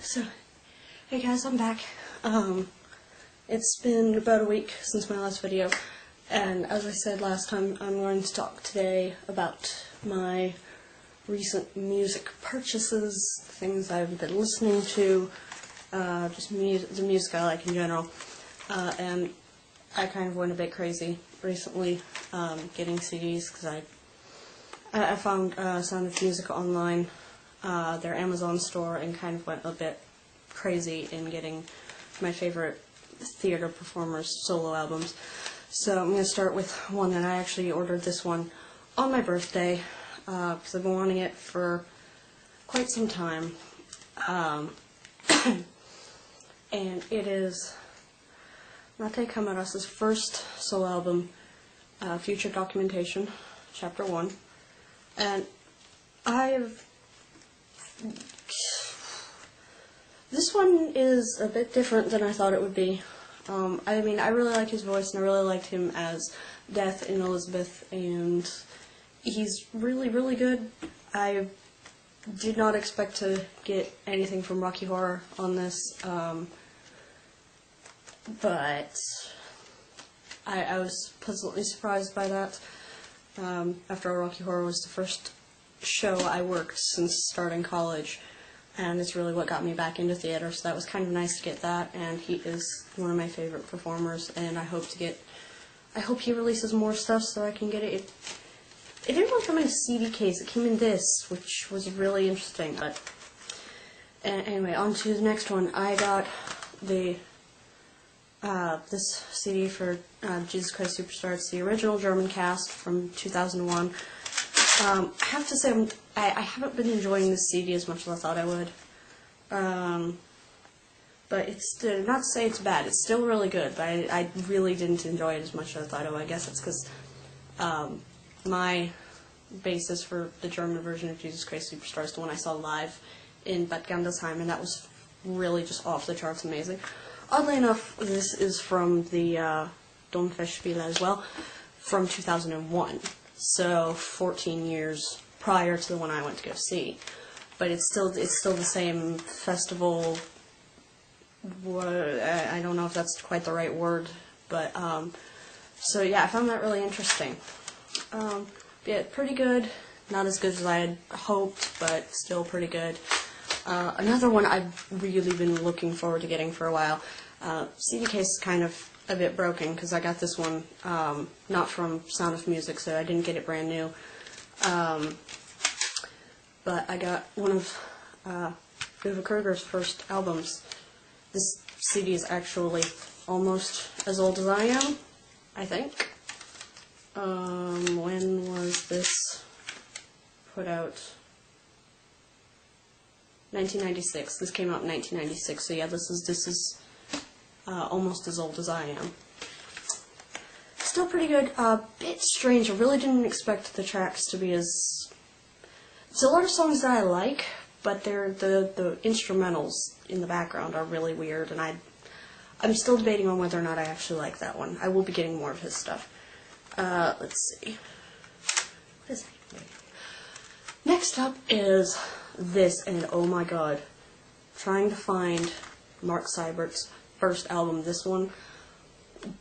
So, hey guys, I'm back. It's been about a week since my last video, and as I said last time, I'm going to talk today about my recent music purchases, things I've been listening to, just the music I like in general, and I kind of went a bit crazy recently, getting CDs, because I found Sound of Music online, their Amazon store, and kind of went a bit crazy in getting my favorite theater performers' solo albums. So I'm going to start with one that I actually ordered this one on my birthday, because I've been wanting it for quite some time. And it is Mate Camaras's first solo album, Future Documentation, Chapter 1. And this one is a bit different than I thought it would be. I mean, I really like his voice, and I really liked him as Death in Elizabeth, and he's really, really good. I did not expect to get anything from Rocky Horror on this, but I was pleasantly surprised by that. After all, Rocky Horror was the first show I worked since starting college, and it's really what got me back into theater, so that was kind of nice to get that, and he is one of my favorite performers, and I hope he releases more stuff so I can get it. It didn't really come in a CD case, it came in this, which was really interesting, but anyway, on to the next one. I got this CD for Jesus Christ Superstar. It's the original German cast from 2001. I have to say, I haven't been enjoying this CD as much as I thought I would. But it's not to say it's bad. It's still really good, but I really didn't enjoy it as much as I thought I would. I guess it's because my basis for the German version of Jesus Christ Superstar is the one I saw live in Bad Gandesheim, and that was really just off the charts amazing. Oddly enough, this is from the Domfestspiele as well, from 2001. So 14 years prior to the one I went to go see, but it's still the same festival. I don't know if that's quite the right word, but so yeah, I found that really interesting. Yeah, pretty good. Not as good as I had hoped, but still pretty good. Another one I've really been looking forward to getting for a while. CD case is kind of a bit broken because I got this one not from Sound of Music, so I didn't get it brand new. But I got one of Vergers' first albums. This CD is actually almost as old as I am, I think. When was this put out? 1996. This came out in 1996, so yeah, this is almost as old as I am. Still pretty good. Bit strange. I really didn't expect the tracks to be as... It's a lot of songs that I like, but the instrumentals in the background are really weird, and I'm still debating on whether or not I actually like that one. I will be getting more of his stuff. Let's see. What is it? Next up is this, and oh my god. Trying to find Mark Seibert's first album. This one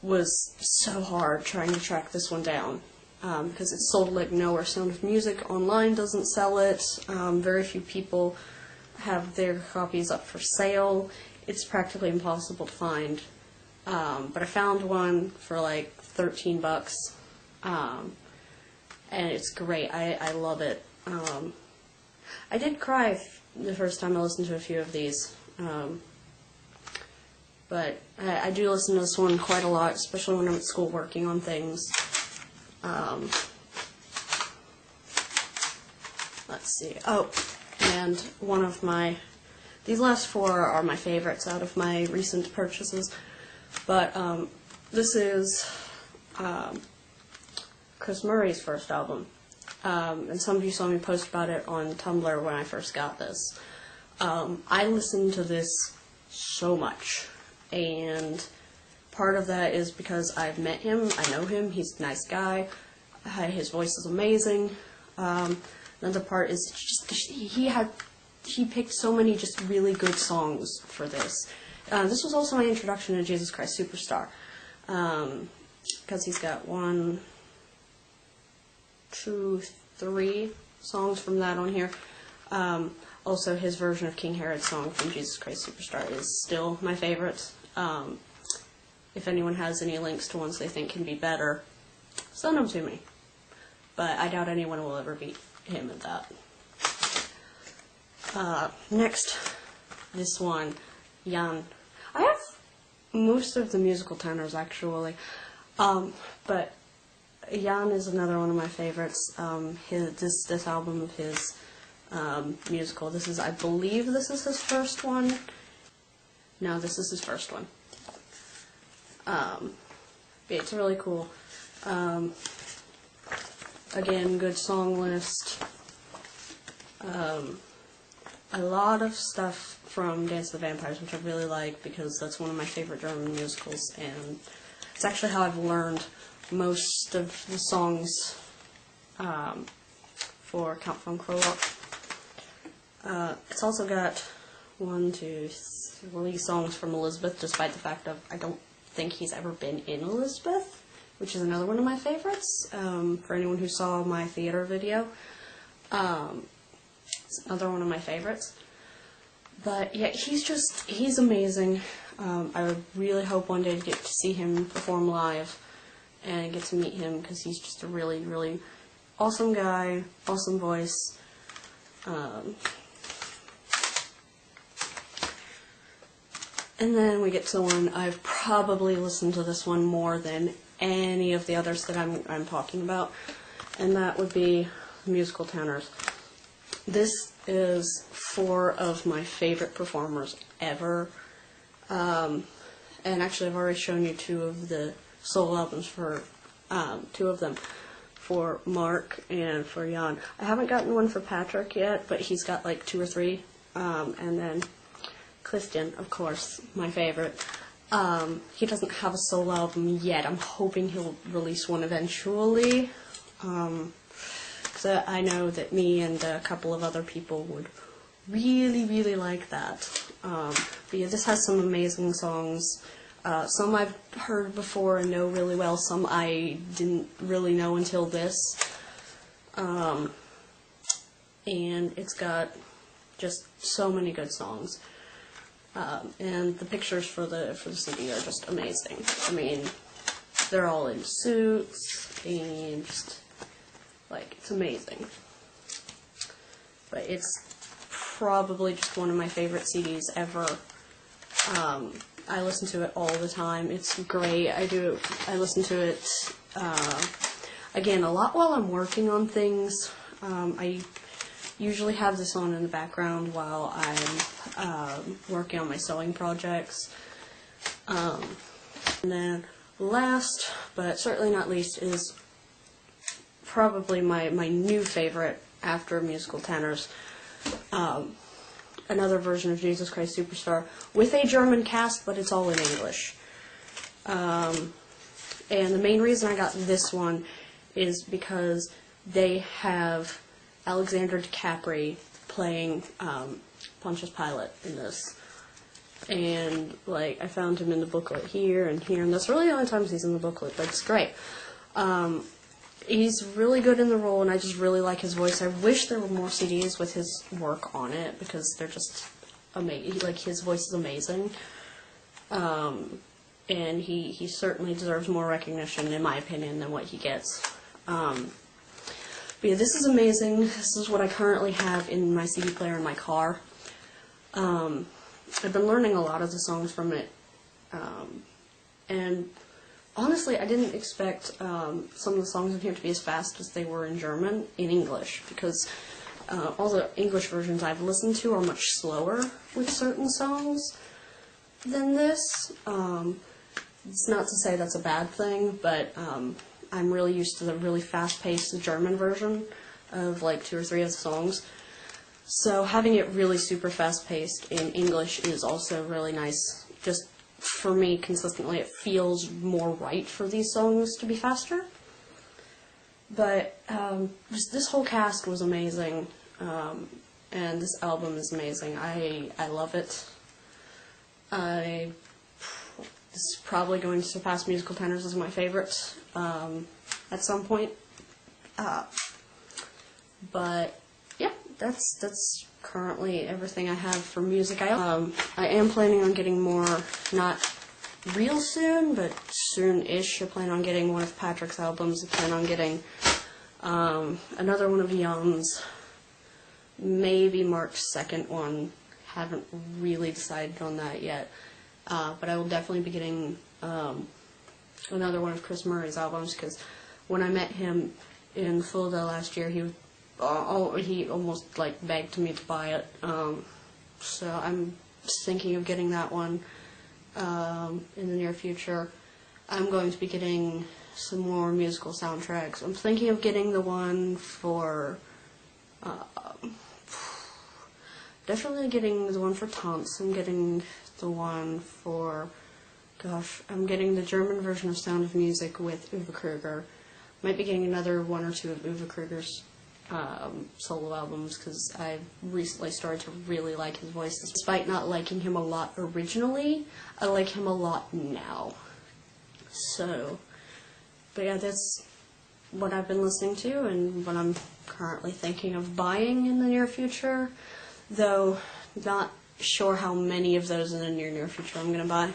was so hard trying to track this one down, because it's sold like nowhere. Sound of Music online doesn't sell it. Very few people have their copies up for sale. It's practically impossible to find. But I found one for like 13 bucks, and it's great. I love it. I did cry the first time I listened to a few of these. But I do listen to this one quite a lot, especially when I'm at school working on things. Let's see. Oh, and one of these last four are my favorites out of my recent purchases. But this is Chris Murray's first album. And some of you saw me post about it on Tumblr when I first got this. I listened to this so much. And part of that is because I've met him, I know him, he's a nice guy, his voice is amazing. Another part is just he had he picked so many just really good songs for this. This was also my introduction to Jesus Christ Superstar, because he's got 1, 2, 3 songs from that on here. Also, his version of King Herod's song from Jesus Christ Superstar is still my favorite. If anyone has any links to ones they think can be better, send them to me. But I doubt anyone will ever beat him at that. Next, this one, Jan. I have most of the musical tenors, actually. But Jan is another one of my favorites. This album of his, musical. I believe this is his first one. No, this is his first one. It's really cool. Again, good song list. A lot of stuff from Dance of the Vampires, which I really like because that's one of my favorite German musicals, and it's actually how I've learned most of the songs for Count von Krolock. It's also got 1, 2, 3 songs from Elizabeth, despite the fact of I don't think he's ever been in Elizabeth, which is another one of my favorites. For anyone who saw my theater video, it's another one of my favorites. But yeah, he's amazing. I really hope one day to get to see him perform live and get to meet him, because he's just a really, really awesome guy, awesome voice. And then we get to one, I've probably listened to this one more than any of the others that I'm talking about, and that would be the musical tenors. This is 4 of my favorite performers ever, and actually I've already shown you 2 of the solo albums for, 2 of them, for Mark and for Jan. I haven't gotten one for Patrick yet, but he's got like 2 or 3, and then Christian, of course, my favorite. He doesn't have a solo album yet. I'm hoping he'll release one eventually. Because I know that me and a couple of other people would really, really like that. But yeah, this has some amazing songs. Some I've heard before and know really well. Some I didn't really know until this. And it's got just so many good songs. And the pictures for the CD are just amazing. I mean, they're all in suits, and just, like, it's amazing. But it's probably just one of my favorite CDs ever. I listen to it all the time. It's great. I listen to it, again, a lot while I'm working on things. I usually have this on in the background while I'm working on my sewing projects. And then last, but certainly not least, is probably my new favorite after musical tenors. Another version of Jesus Christ Superstar with a German cast, but it's all in English. And the main reason I got this one is because they have Alexander DiCaprio playing Pontius Pilate in this. And, like, I found him in the booklet here, and that's really the only times he's in the booklet, but it's great. He's really good in the role, and I just really like his voice. I wish there were more CDs with his work on it, because they're just amazing. Like, his voice is amazing. And he certainly deserves more recognition, in my opinion, than what he gets. But yeah, this is amazing. This is what I currently have in my CD player in my car. I've been learning a lot of the songs from it. And honestly, I didn't expect some of the songs in here to be as fast as they were in German, in English, because all the English versions I've listened to are much slower with certain songs than this. It's not to say that's a bad thing, but I'm really used to the really fast-paced German version of like 2 or 3 of the songs. So having it really super fast-paced in English is also really nice. Just for me, consistently, it feels more right for these songs to be faster. But just this whole cast was amazing. and this album is amazing. I love it. This is probably going to surpass Musical Tenors as my favorite at some point. But yeah, that's currently everything I have for music. I am planning on getting more, not real soon, but soon-ish. I plan on getting one of Patrick's albums. I plan on getting another one of Young's, maybe Mark's second one. Haven't really decided on that yet. But I will definitely be getting another one of Chris Murray's albums, because when I met him in Philadelphia last year, he almost like begged me to buy it. So I'm thinking of getting that one in the near future. I'm going to be getting some more musical soundtracks. I'm thinking of getting the one for definitely getting the one for Tanz. I'm getting the one for, I'm getting the German version of Sound of Music with Uwe Krüger. Might be getting another one or two of Uwe Krüger's solo albums, because I recently started to really like his voice. Despite not liking him a lot originally, I like him a lot now. So, but yeah, that's what I've been listening to and what I'm currently thinking of buying in the near future, though not sure how many of those in the near future I'm going to buy,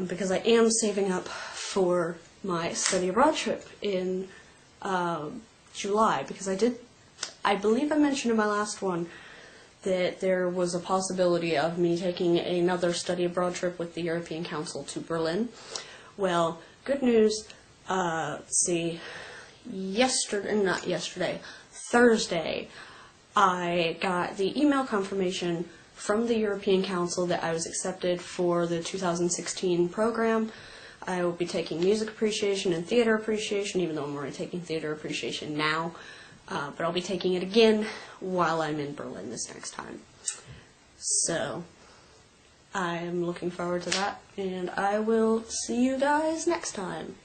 because I am saving up for my study abroad trip in July, because I believe I mentioned in my last one that there was a possibility of me taking another study abroad trip with the European Council to Berlin. Well, good news, Thursday, I got the email confirmation from the European Council that I was accepted for the 2016 program. I will be taking music appreciation and theater appreciation, even though I'm already taking theater appreciation now. But I'll be taking it again while I'm in Berlin this next time. So, I'm looking forward to that, and I will see you guys next time.